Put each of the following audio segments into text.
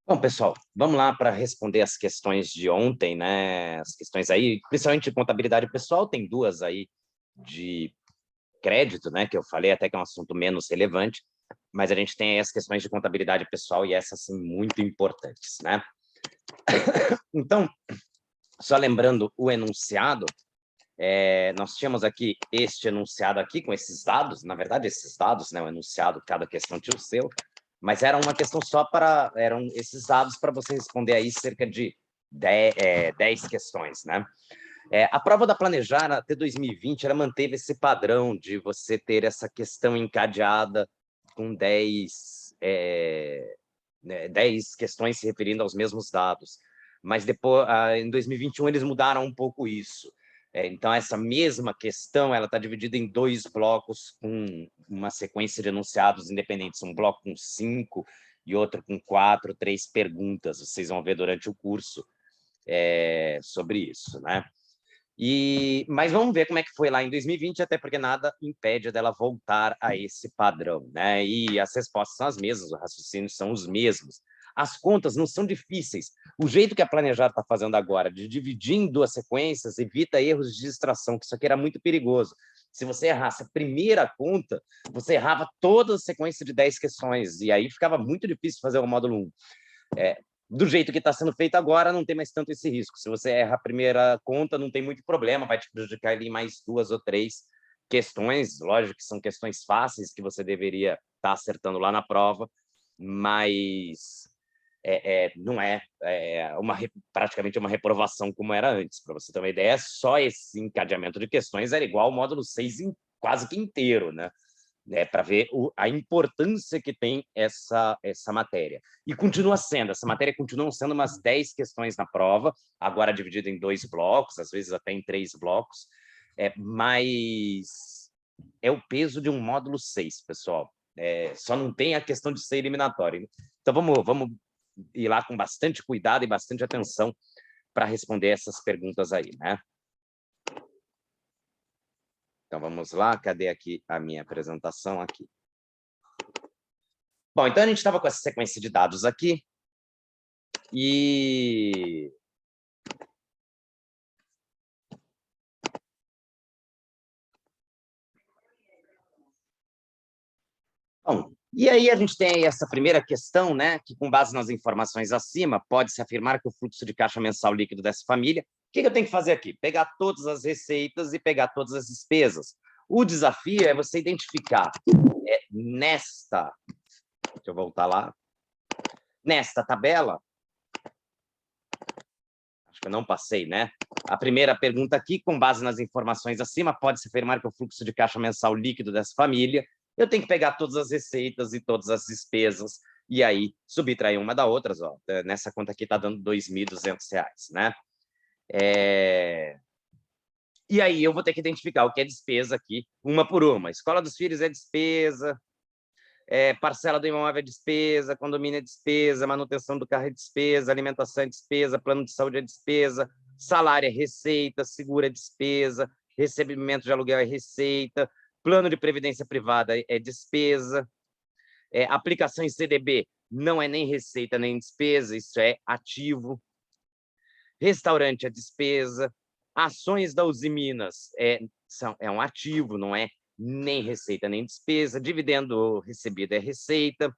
Bom, pessoal, vamos lá para responder as questões de ontem, né? As questões aí, principalmente de contabilidade pessoal, tem duas aí de crédito, né? Que eu falei até que é um assunto menos relevante, mas a gente tem aí as questões de contabilidade pessoal e essas são muito importantes, né? Então, só lembrando o enunciado, nós tínhamos aqui este enunciado aqui com esses dados, na verdade esses dados, né? O enunciado, cada questão tinha o seu, mas era uma questão só para, eram esses dados para você responder aí cerca de 10 questões, né? A prova da Planejar até 2020, ela manteve esse padrão de você ter essa questão encadeada com 10 questões se referindo aos mesmos dados. Mas depois, em 2021, eles mudaram um pouco isso. Então, essa mesma questão ela está dividida em dois blocos com uma sequência de enunciados independentes. Um bloco com 5 e outro com 4, 3 perguntas. Vocês vão ver durante o curso sobre isso, né? Mas vamos ver como é que foi lá em 2020, até porque nada impede dela voltar a esse padrão, né? E as respostas são as mesmas, os raciocínios são os mesmos. As contas não são difíceis. O jeito que a Planejar está fazendo agora, de dividir em duas sequências, evita erros de distração, que isso aqui era muito perigoso. Se você errasse a primeira conta, você errava toda a sequência de 10 questões, e aí ficava muito difícil fazer o módulo 1. Do jeito que está sendo feito agora, não tem mais tanto esse risco. Se você erra a primeira conta, não tem muito problema, vai te prejudicar ali mais 2 ou 3 questões. Lógico que são questões fáceis que você deveria estar acertando lá na prova, mas não é, praticamente uma reprovação como era antes. Para você ter uma ideia, só esse encadeamento de questões era igual ao módulo 6 quase que inteiro, né? Para ver a importância que tem essa matéria. E continua sendo, essa matéria continua sendo umas 10 questões na prova, agora dividida em 2 blocos, às vezes até em 3 blocos, mas é o peso de um módulo 6, pessoal. Só não tem a questão de ser eliminatório. Então, vamos ir lá com bastante cuidado e bastante atenção para responder essas perguntas aí, né? Então, vamos lá. Cadê aqui a minha apresentação? Aqui. Bom, então a gente estava com essa sequência de dados aqui e... Bom, e aí a gente tem essa primeira questão, né, que com base nas informações acima, pode-se afirmar que o fluxo de caixa mensal líquido dessa família... O que eu tenho que fazer aqui? Pegar todas as receitas e pegar todas as despesas. O desafio é você identificar nesta... Deixa eu voltar lá. Nesta tabela... Acho que eu não passei, né? A primeira pergunta aqui, com base nas informações acima, pode-se afirmar que o fluxo de caixa mensal líquido dessa família... Eu tenho que pegar todas as receitas e todas as despesas e aí subtrair uma da outra. Ó, nessa conta aqui está dando R$ 2.200, né? E aí eu vou ter que identificar o que é despesa aqui, uma por uma. Escola dos filhos é despesa, parcela do imóvel é despesa, condomínio é despesa, manutenção do carro é despesa, alimentação é despesa, plano de saúde é despesa, salário é receita, seguro é despesa, recebimento de aluguel é receita, plano de previdência privada é despesa, aplicação em CDB não é nem receita nem despesa, isso é ativo. Restaurante é despesa. Ações da Uzi Minas é um ativo, não é nem receita nem despesa. Dividendo recebido é receita.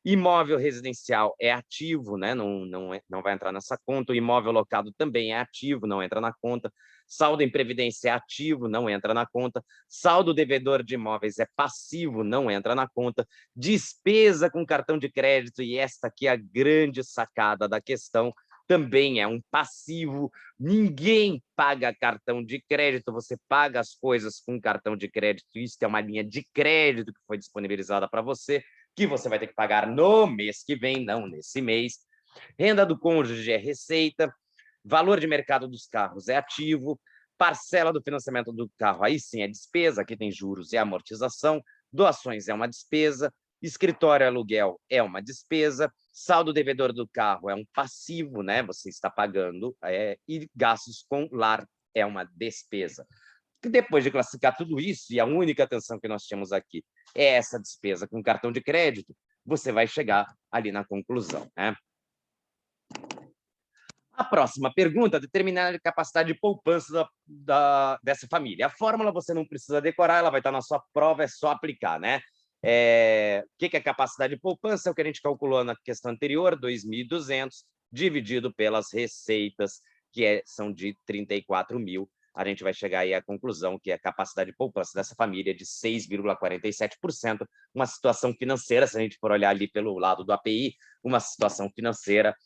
Imóvel residencial é ativo, né? Não vai entrar nessa conta. O imóvel locado também é ativo, não entra na conta. Saldo em previdência é ativo, não entra na conta. Saldo devedor de imóveis é passivo, não entra na conta. Despesa com cartão de crédito, e esta aqui é a grande sacada da questão, também é um passivo. Ninguém paga cartão de crédito, você paga as coisas com cartão de crédito. Isso é uma linha de crédito que foi disponibilizada para você, que você vai ter que pagar no mês que vem, não nesse mês. Renda do cônjuge é receita, valor de mercado dos carros é ativo, parcela do financiamento do carro, aí sim é despesa, aqui tem juros e amortização, doações é uma despesa, escritório e aluguel é uma despesa, saldo devedor do carro é um passivo, né? Você está pagando, e gastos com lar é uma despesa. Depois de classificar tudo isso, e a única atenção que nós temos aqui é essa despesa com cartão de crédito, você vai chegar ali na conclusão, né? A próxima pergunta, determinar a capacidade de poupança dessa família. A fórmula você não precisa decorar, ela vai estar na sua prova, é só aplicar, né? O que é capacidade de poupança? É o que a gente calculou na questão anterior, 2.200, dividido pelas receitas, que são de 34 mil. A gente vai chegar aí à conclusão que a capacidade de poupança dessa família é de 6,47%, uma situação financeira, se a gente for olhar ali pelo lado do API, uma situação financeira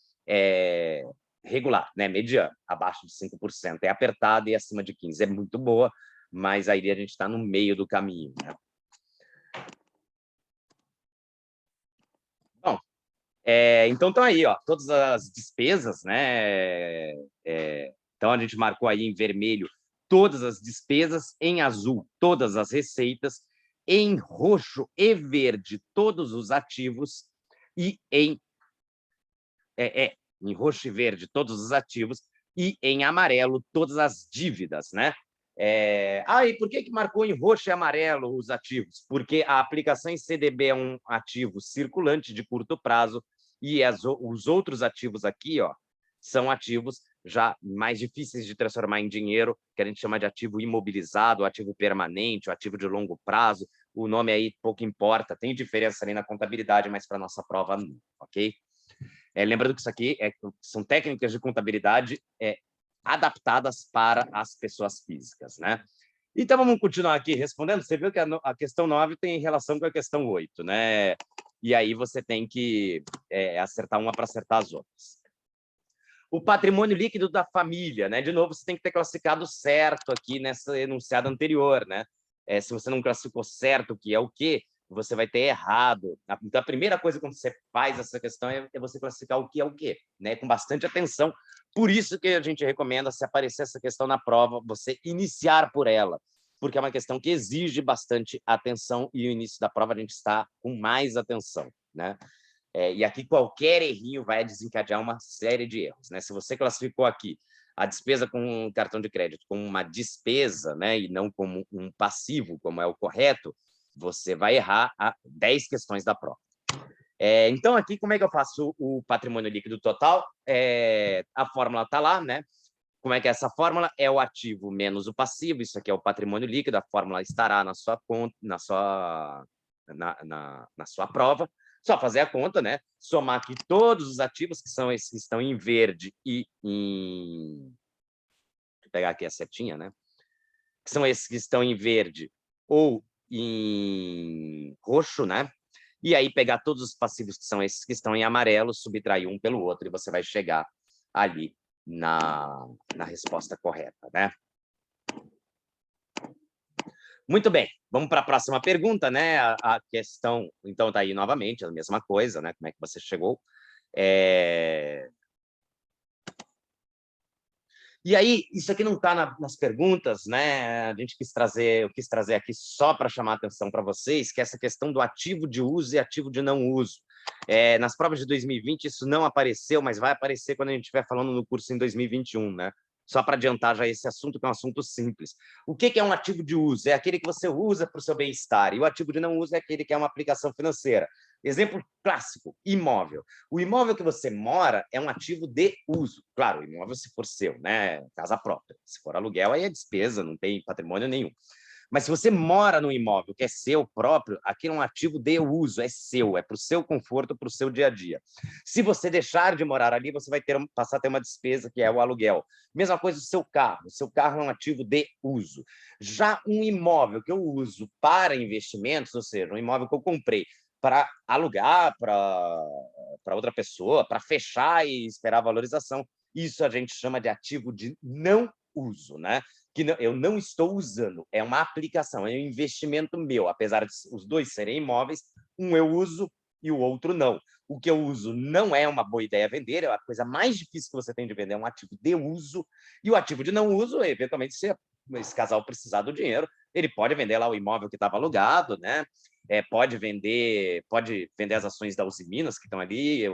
regular, né? Mediana, abaixo de 5%. É apertada e acima de 15% é muito boa, mas aí a gente está no meio do caminho, né? Bom, então estão aí, ó, todas as despesas, né? Então a gente marcou aí em vermelho todas as despesas, em azul todas as receitas, em roxo e verde todos os ativos e em roxo e verde todos os ativos e em amarelo todas as dívidas, né? E por que marcou em roxo e amarelo os ativos? Porque a aplicação em CDB é um ativo circulante de curto prazo e os outros ativos aqui, ó, são ativos já mais difíceis de transformar em dinheiro, que a gente chama de ativo imobilizado, ativo permanente, ativo de longo prazo. O nome aí pouco importa, tem diferença ali na contabilidade, mas para nossa prova não, ok? Lembrando que isso aqui são técnicas de contabilidade adaptadas para as pessoas físicas, né? Então, vamos continuar aqui respondendo. Você viu que a questão 9 tem relação com a questão 8, né? E aí você tem que acertar uma para acertar as outras. O patrimônio líquido da família, né? De novo, você tem que ter classificado certo aqui nessa enunciado anterior, né? Se você não classificou certo o que é o quê, você vai ter errado. Então, a primeira coisa quando você faz essa questão é você classificar o que é o quê, né? Com bastante atenção. Por isso que a gente recomenda, se aparecer essa questão na prova, você iniciar por ela, porque é uma questão que exige bastante atenção e o início da prova a gente está com mais atenção, né? E aqui qualquer errinho vai desencadear uma série de erros, né? Se você classificou aqui a despesa com um cartão de crédito como uma despesa, né, e não como um passivo, como é o correto, você vai errar 10 questões da prova. Então, aqui, como é que eu faço o patrimônio líquido total? A fórmula está lá, né? Como é que é essa fórmula? É o ativo menos o passivo, isso aqui é o patrimônio líquido, a fórmula estará na sua conta, na sua prova. Só fazer a conta, né? Somar aqui todos os ativos, que são esses que estão em verde e em... Deixa eu pegar aqui a setinha, né? Que são esses que estão em verde ou em roxo, né? E aí pegar todos os passivos, que são esses que estão em amarelo, subtrair um pelo outro, e você vai chegar ali na resposta correta, né? Muito bem, vamos para a próxima pergunta, né? A questão, então, está aí novamente, a mesma coisa, né? Como é que você chegou? E aí, isso aqui não está nas perguntas, né? Eu quis trazer aqui só para chamar a atenção para vocês, que é essa questão do ativo de uso e ativo de não uso. Nas provas de 2020, isso não apareceu, mas vai aparecer quando a gente estiver falando no curso em 2021, né? Só para adiantar já esse assunto, que é um assunto simples. O que é um ativo de uso? É aquele que você usa para o seu bem-estar, e o ativo de não uso é aquele que é uma aplicação financeira. Exemplo clássico, imóvel. O imóvel que você mora é um ativo de uso. Claro, o imóvel se for seu, né? Casa própria. Se for aluguel, aí é despesa, não tem patrimônio nenhum. Mas se você mora no imóvel que é seu próprio, aquilo é um ativo de uso, é seu, é para o seu conforto, para o seu dia a dia. Se você deixar de morar ali, você vai passar a ter uma despesa, que é o aluguel. Mesma coisa o seu carro é um ativo de uso. Já um imóvel que eu uso para investimentos, ou seja, um imóvel que eu comprei para alugar para outra pessoa, para fechar e esperar a valorização, isso a gente chama de ativo de não uso, né? Que eu não estou usando, é uma aplicação, é um investimento meu, apesar de os dois serem imóveis, um eu uso e o outro não. O que eu uso não é uma boa ideia vender, é a coisa mais difícil que você tem de vender, é um ativo de uso, e o ativo de não uso, eventualmente, se esse casal precisar do dinheiro, ele pode vender lá o imóvel que estava alugado, né? Pode vender as ações da Uzi Minas, que estão ali,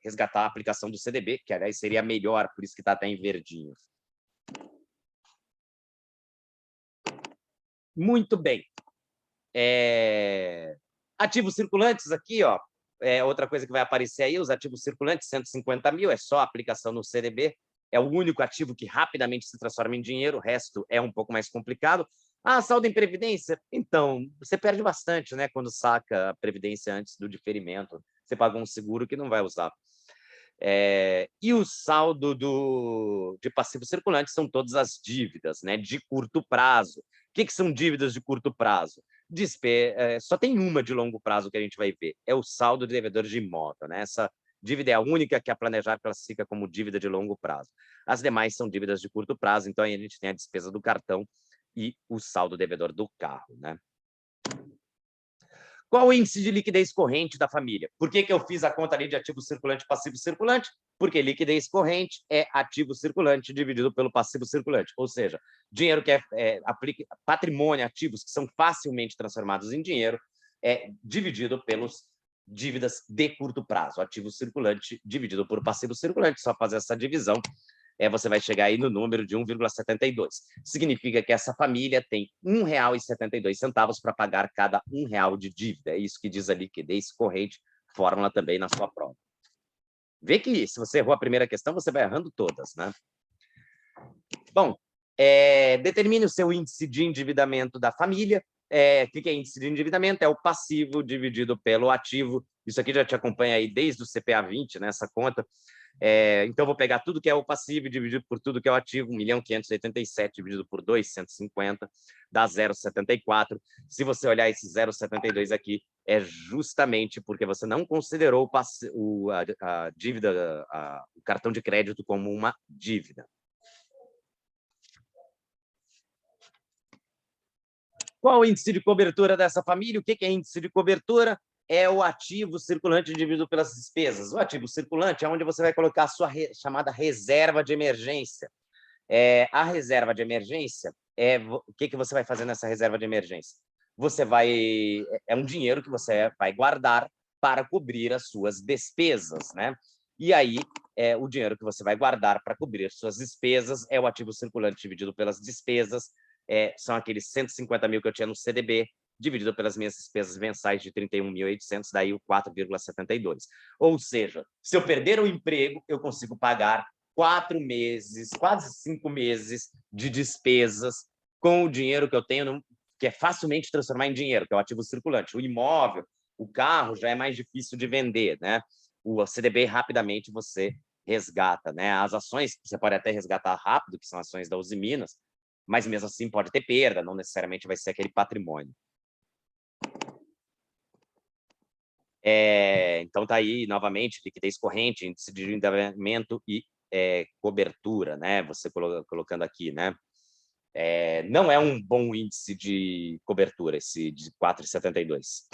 resgatar a aplicação do CDB, que, aliás, seria melhor, por isso que está até em verdinho. Muito bem. Ativos circulantes aqui, ó, outra coisa que vai aparecer aí, os ativos circulantes, 150 mil, é só aplicação no CDB, é o único ativo que rapidamente se transforma em dinheiro, o resto é um pouco mais complicado. Saldo em previdência, então, você perde bastante, né, quando saca a previdência antes do diferimento, você paga um seguro que não vai usar. E o saldo de passivo circulante são todas as dívidas, né, de curto prazo. O que são dívidas de curto prazo? Só tem uma de longo prazo que a gente vai ver, é o saldo de devedor de imóvel, né? Essa dívida é a única que a Planejar classifica como dívida de longo prazo. As demais são dívidas de curto prazo, então aí a gente tem a despesa do cartão e o saldo devedor do carro, né? Qual o índice de liquidez corrente da família? Por que eu fiz a conta ali de ativo circulante e passivo circulante? Porque liquidez corrente é ativo circulante dividido pelo passivo circulante, ou seja, dinheiro que patrimônio, ativos que são facilmente transformados em dinheiro, é dividido pelos dívidas de curto prazo, ativo circulante dividido por passivo circulante, só fazer essa divisão, você vai chegar aí no número de 1,72. Significa que essa família tem R$ 1,72 para pagar cada R$ 1 de dívida. É isso que diz a liquidez corrente, fórmula também na sua prova. Vê que se você errou a primeira questão, você vai errando todas, né? Bom, determine o seu índice de endividamento da família. O que é índice de endividamento? É o passivo dividido pelo ativo. Isso aqui já te acompanha aí desde o CPA 20, né, essa conta. Então, vou pegar tudo que é o passivo dividido por tudo que é o ativo, 1.587 dividido por 2, 150, dá 0,74. Se você olhar esse 0,72 aqui, é justamente porque você não considerou a dívida, o cartão de crédito como uma dívida. Qual o índice de cobertura dessa família? O que é índice de cobertura? É o ativo circulante dividido pelas despesas. O ativo circulante é onde você vai colocar a sua chamada reserva de emergência. A reserva de emergência, o que você vai fazer nessa reserva de emergência? É um dinheiro que você vai guardar para cobrir as suas despesas, né? E aí, o dinheiro que você vai guardar para cobrir suas despesas é o ativo circulante dividido pelas despesas, são aqueles 150 mil que eu tinha no CDB, dividido pelas minhas despesas mensais de 31.800, daí o 4,72. Ou seja, se eu perder o emprego, eu consigo pagar 4 meses, quase 5 meses de despesas com o dinheiro que eu tenho, que é facilmente transformar em dinheiro, que é o ativo circulante. O imóvel, o carro já é mais difícil de vender, né? O CDB rapidamente você resgata, né? As ações você pode até resgatar rápido, que são ações da Uzi Minas, mas mesmo assim pode ter perda, não necessariamente vai ser aquele patrimônio. Então tá aí novamente liquidez corrente, índice de endividamento e cobertura, né? Você colocando aqui, né? Não é um bom índice de cobertura esse de 4,72.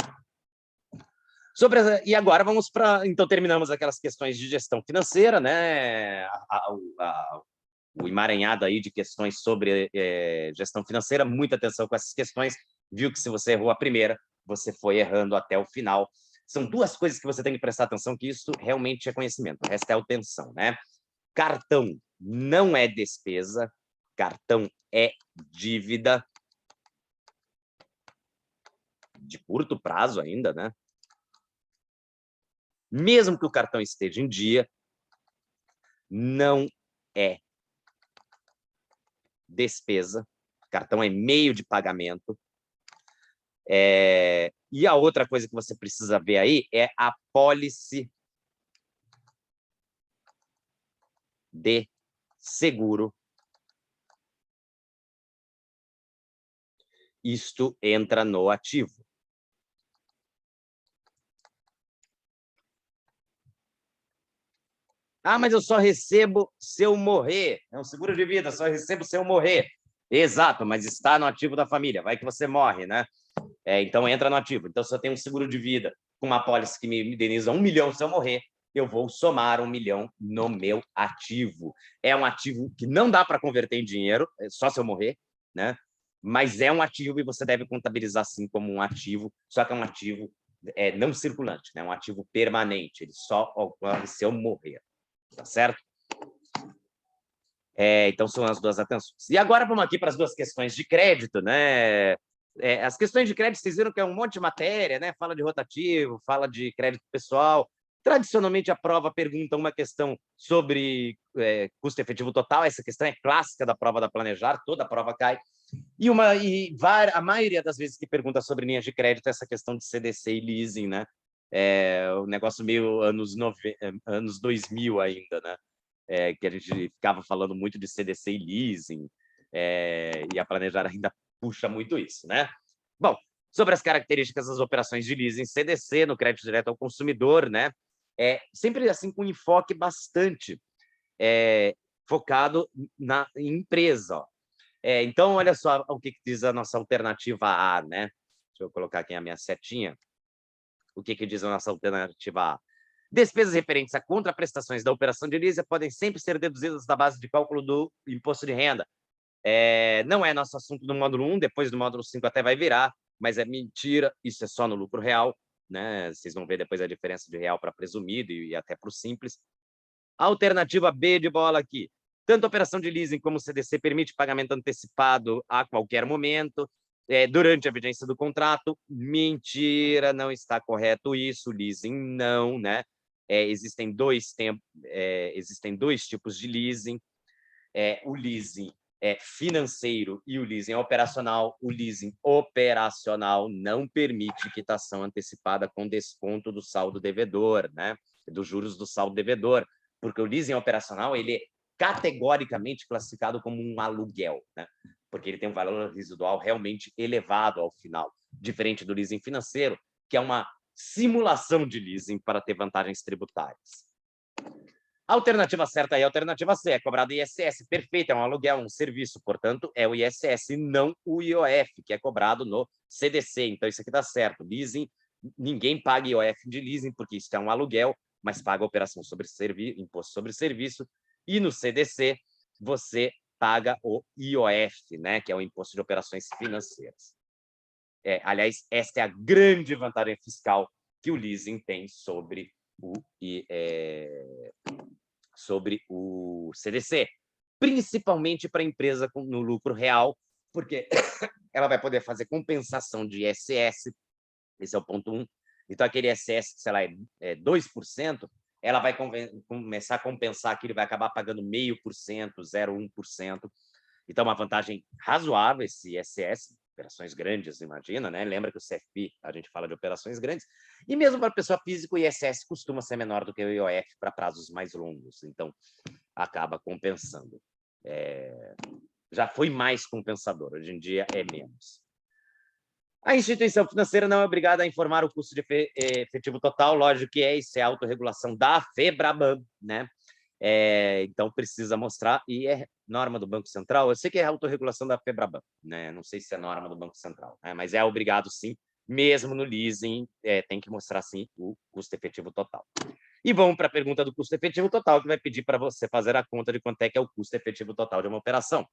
E agora vamos para... Então, terminamos aquelas questões de gestão financeira, né? O emaranhado aí de questões sobre gestão financeira. Muita atenção com essas questões. Viu que se você errou a primeira, você foi errando até o final. São duas coisas que você tem que prestar atenção, que isso realmente é conhecimento. O resto é atenção, né? Cartão não é despesa. Cartão é dívida. De curto prazo ainda, né? Mesmo que o cartão esteja em dia, não é despesa. Cartão é meio de pagamento. E a outra coisa que você precisa ver aí é a apólice de seguro. Isto entra no ativo. Mas eu só recebo se eu morrer. É um seguro de vida, só recebo se eu morrer. Exato, mas está no ativo da família. Vai que você morre, né? Então entra no ativo. Então, se eu tenho um seguro de vida com uma apólice que me indeniza 1 milhão se eu morrer, eu vou somar 1 milhão no meu ativo. É um ativo que não dá para converter em dinheiro, só se eu morrer, né? Mas é um ativo e você deve contabilizar sim como um ativo, só que é um ativo não circulante, né? Um ativo permanente, ele só ocorre se eu morrer, tá certo? Então são as duas atenções. E agora vamos aqui para as duas questões de crédito, né? As questões de crédito, vocês viram que é um monte de matéria, né? Fala de rotativo, fala de crédito pessoal. Tradicionalmente, a prova pergunta uma questão sobre custo efetivo total. Essa questão é clássica da prova da Planejar, toda a prova cai. A maioria das vezes que pergunta sobre linhas de crédito, essa questão de CDC e leasing, né? O negócio meio anos 2000 ainda, né? Que a gente ficava falando muito de CDC e leasing, e a Planejar ainda puxa muito isso, né? Bom, sobre as características das operações de leasing CDC no crédito direto ao consumidor, né? Sempre assim com enfoque bastante focado em empresa. Ó. Então, olha só o que diz a nossa alternativa A, né? Deixa eu colocar aqui a minha setinha. O que diz a nossa alternativa A? Despesas referentes a contraprestações da operação de leasing podem sempre ser deduzidas da base de cálculo do imposto de renda. Não é nosso assunto do módulo 1, depois do módulo 5 até vai virar, mas é mentira, isso é só no lucro real, né? Vocês vão ver depois a diferença de real para presumido e até para o simples. Alternativa B de bola aqui. Tanto a operação de leasing como o CDC permite pagamento antecipado a qualquer momento, durante a vigência do contrato. Mentira, não está correto isso, leasing não, né? Existem dois tipos de leasing. O leasing financeiro e o leasing operacional. O leasing operacional não permite quitação antecipada com desconto do saldo devedor, né? Dos juros do saldo devedor, porque o leasing operacional ele é categoricamente classificado como um aluguel, né? Porque ele tem um valor residual realmente elevado ao final, diferente do leasing financeiro, que é uma simulação de leasing para ter vantagens tributárias. A alternativa certa aí, a alternativa C, é cobrado ISS. Perfeito, é um aluguel, um serviço, portanto, é o ISS, não o IOF, que é cobrado no CDC. Então, isso aqui dá certo. Leasing, ninguém paga IOF de leasing, porque isso é um aluguel, mas paga operação sobre imposto sobre serviço. E no CDC, você paga o IOF, né, que é o Imposto de Operações Financeiras. Aliás, esta é a grande vantagem fiscal que o leasing tem sobre o CDC, principalmente para a empresa no lucro real, porque ela vai poder fazer compensação de ISS, esse é o ponto 1. Então, aquele ISS, sei lá, 2%, ela vai começar a compensar que ele vai acabar pagando 0,5%, 0,1%. Então, uma vantagem razoável esse ISS, operações grandes, imagina, né? Lembra que o CFP, a gente fala de operações grandes, e mesmo para a pessoa física, o ISS costuma ser menor do que o IOF para prazos mais longos, então acaba compensando. Já foi mais compensador, hoje em dia é menos. A instituição financeira não é obrigada a informar o custo de efetivo total, lógico que isso é a autorregulação da FEBRABAN, né? Então, precisa mostrar, e é norma do Banco Central, eu sei que é a autorregulação da FEBRABAN, né? Não sei se é norma do Banco Central, né? Mas é obrigado, sim, mesmo no leasing, tem que mostrar, sim, o custo efetivo total. E vamos para a pergunta do custo efetivo total, que vai pedir para você fazer a conta de quanto é que é o custo efetivo total de uma operação.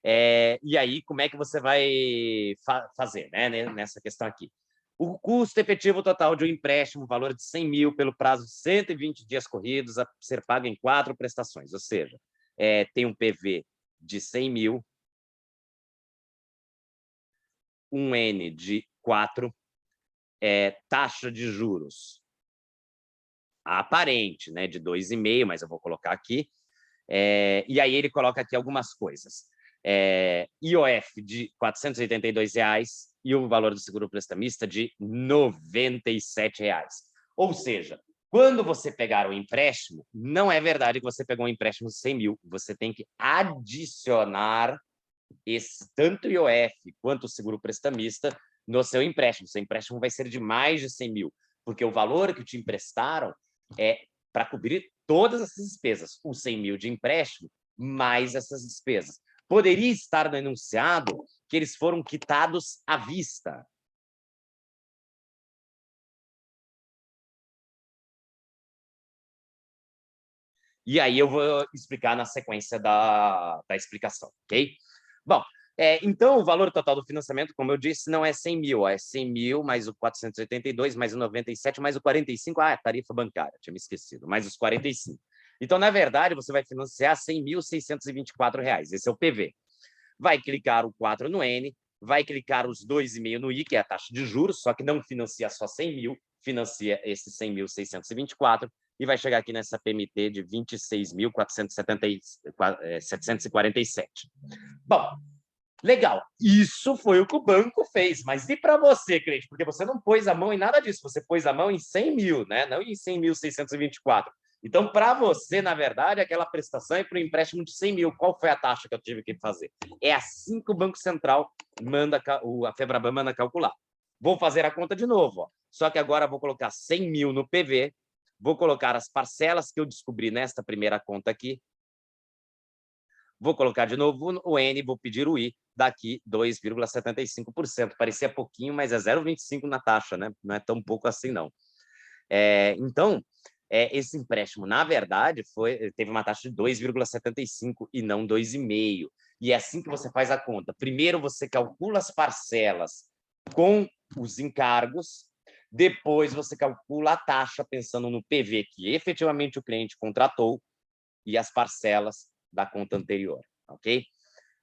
E aí, como é que você vai fazer, né, nessa questão aqui? O custo efetivo total de um empréstimo, valor de 100 mil pelo prazo de 120 dias corridos, a ser pago em 4 prestações, ou seja, tem um PV de 100 mil, um N de 4, taxa de juros aparente, né, de 2,5, mas eu vou colocar aqui, e aí ele coloca aqui algumas coisas. IOF de R$ 482 e o valor do seguro prestamista de R$ 97. Ou seja, quando você pegar o empréstimo, não é verdade que você pegou um empréstimo de 100 mil, você tem que adicionar tanto o IOF quanto o seguro prestamista no seu empréstimo. Seu empréstimo vai ser de mais de 100 mil, porque o valor que te emprestaram é para cobrir todas essas despesas, os 100 mil de empréstimo, mais essas despesas. Poderia estar no enunciado que eles foram quitados à vista. E aí eu vou explicar na sequência da explicação, ok? Bom, então o valor total do financiamento, como eu disse, não é 100 mil, é 100 mil mais o 482, mais o 97, mais o 45, tarifa bancária, tinha me esquecido, mais os 45. Então, na verdade, você vai financiar R$ 100.624, esse é o PV. Vai clicar o 4 no N, vai clicar os 2,5 no I, que é a taxa de juros, só que não financia só 100 mil, financia esses 100.624, e vai chegar aqui nessa PMT de 26.747. Bom, legal, isso foi o que o banco fez, mas e para você, cliente? Porque você não pôs a mão em nada disso, você pôs a mão em 100 mil, né? Não em 100.624. Então, para você, na verdade, aquela prestação é para o empréstimo de 100 mil. Qual foi a taxa que eu tive que fazer? É assim que o Banco Central manda, a Febraban manda calcular. Vou fazer a conta de novo, ó. Só que agora vou colocar 100 mil no PV, vou colocar as parcelas que eu descobri nesta primeira conta aqui, vou colocar de novo o N, vou pedir o I, daqui 2,75%. Parecia pouquinho, mas é 0,25 na taxa, né? Não é tão pouco assim, não. Então, esse empréstimo, na verdade, teve uma taxa de 2,75 e não 2,5. E é assim que você faz a conta. Primeiro, você calcula as parcelas com os encargos, depois você calcula a taxa pensando no PV que efetivamente o cliente contratou e as parcelas da conta anterior, ok?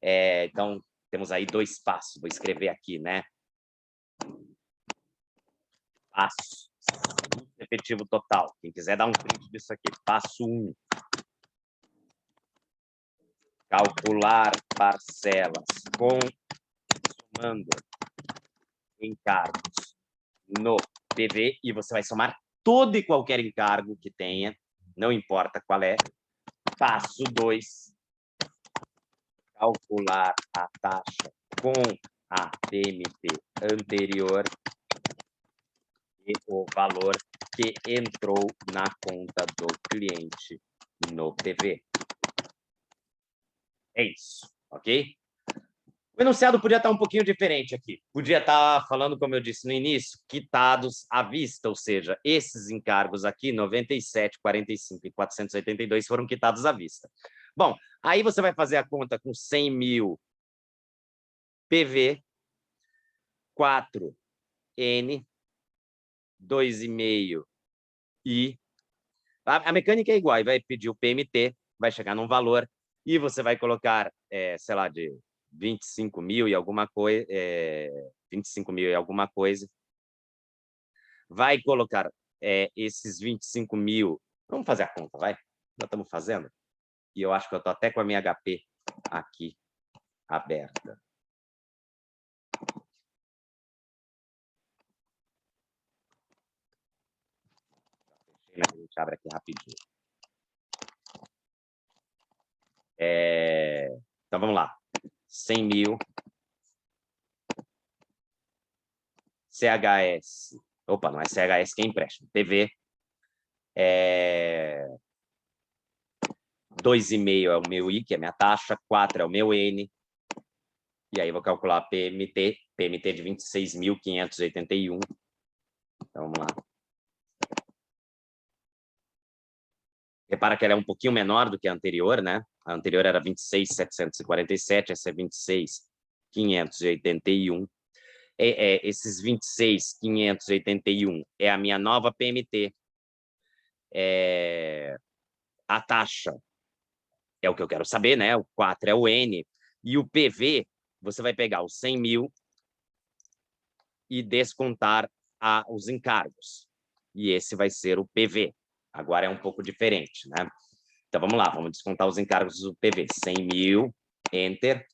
Então, temos aí 2 passos. Vou escrever aqui, né? Passo efetivo total. Quem quiser dar um print disso aqui. Passo 1. Calcular parcelas somando encargos no PV, e você vai somar todo e qualquer encargo que tenha, não importa qual é. Passo 2. Calcular a taxa com a PMT anterior e o valor que entrou na conta do cliente no PV. É isso, ok? O enunciado podia estar um pouquinho diferente aqui. Podia estar falando, como eu disse no início, quitados à vista, ou seja, esses encargos aqui, 97, 45 e 482, foram quitados à vista. Bom, aí você vai fazer a conta com 100 mil PV, 4N, 2,5 I. A mecânica é igual, vai pedir o PMT, vai chegar num valor, e você vai colocar, sei lá, de 25 mil e alguma coisa, 25 mil e alguma coisa. Vai colocar esses 25 mil. Vamos fazer a conta, vai? Já estamos fazendo. E eu acho que eu estou até com a minha HP aqui aberta. A gente abre aqui rapidinho. Então, vamos lá. 100 mil. CHS. Opa, não é CHS que é empréstimo. PV. 2,5 é o meu I, que é a minha taxa. 4 é o meu N. E aí, vou calcular PMT. PMT de 26.581. Então, vamos lá. Repara que ela é um pouquinho menor do que a anterior, né? A anterior era 26.747, essa é 26.581. Esses 26.581 é a minha nova PMT. A taxa é o que eu quero saber, né? O 4 é o N. E o PV, você vai pegar os 100 mil e descontar os encargos. E esse vai ser o PV. Agora é um pouco diferente, né? Então, vamos lá, vamos descontar os encargos do PV. 100 mil, Enter.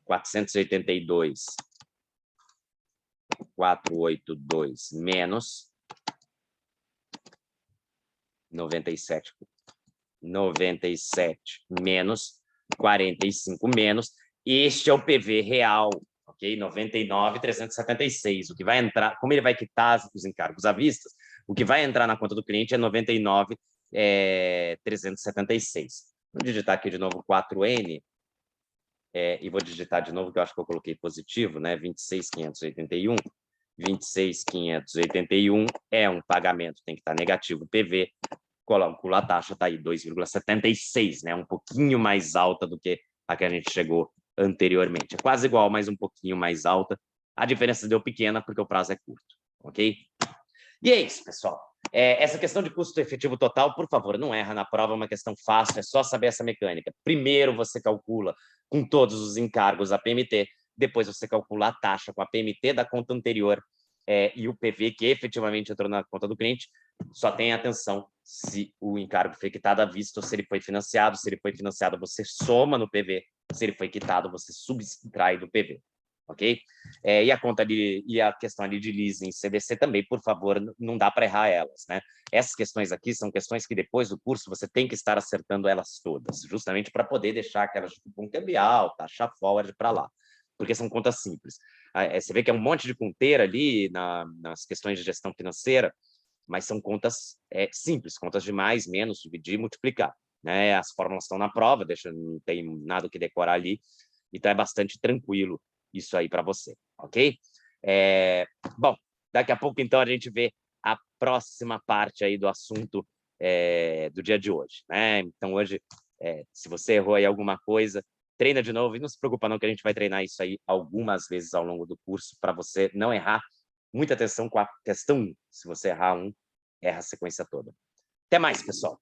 482, 482 menos 97, 97 menos 45 menos. Este é o PV real, ok? 99.376. O que vai entrar, como ele vai quitar os encargos à vista, o que vai entrar na conta do cliente é 99.376. Vou digitar aqui de novo 4N. E vou digitar de novo, que eu acho que eu coloquei positivo, né? 26.581. 26.581 é um pagamento, tem que estar negativo PV. Calcula a taxa, está aí, 2,76, né? Um pouquinho mais alta do que a que a gente chegou anteriormente. É quase igual, mas um pouquinho mais alta. A diferença deu pequena porque o prazo é curto, ok? E é isso, pessoal. Essa questão de custo efetivo total, por favor, não erra na prova, é uma questão fácil, é só saber essa mecânica. Primeiro você calcula com todos os encargos a PMT, depois você calcula a taxa com a PMT da conta anterior e o PV que efetivamente entrou na conta do cliente. Só tenha atenção se o encargo foi quitado à vista ou se ele foi financiado. Se ele foi financiado, você soma no PV. Se ele foi quitado, você subtrai do PV. Ok? E a questão ali de leasing CDC também, por favor, não dá para errar elas, né? Essas questões aqui são questões que depois do curso você tem que estar acertando elas todas, justamente para poder deixar aquelas de cupom cambial, taxa forward para lá, porque são contas simples. Você vê que é um monte de conteira ali nas questões de gestão financeira, mas são contas simples, contas de mais, menos, dividir, multiplicar, né? As fórmulas estão na prova, não tem nada que decorar ali, então é bastante tranquilo isso aí para você, ok? Bom, daqui a pouco, então, a gente vê a próxima parte aí do assunto do dia de hoje, né? Então, hoje, se você errou aí alguma coisa, treina de novo e não se preocupa não, que a gente vai treinar isso aí algumas vezes ao longo do curso para você não errar. Muita atenção com a questão 1. Se você errar um, erra a sequência toda. Até mais, pessoal!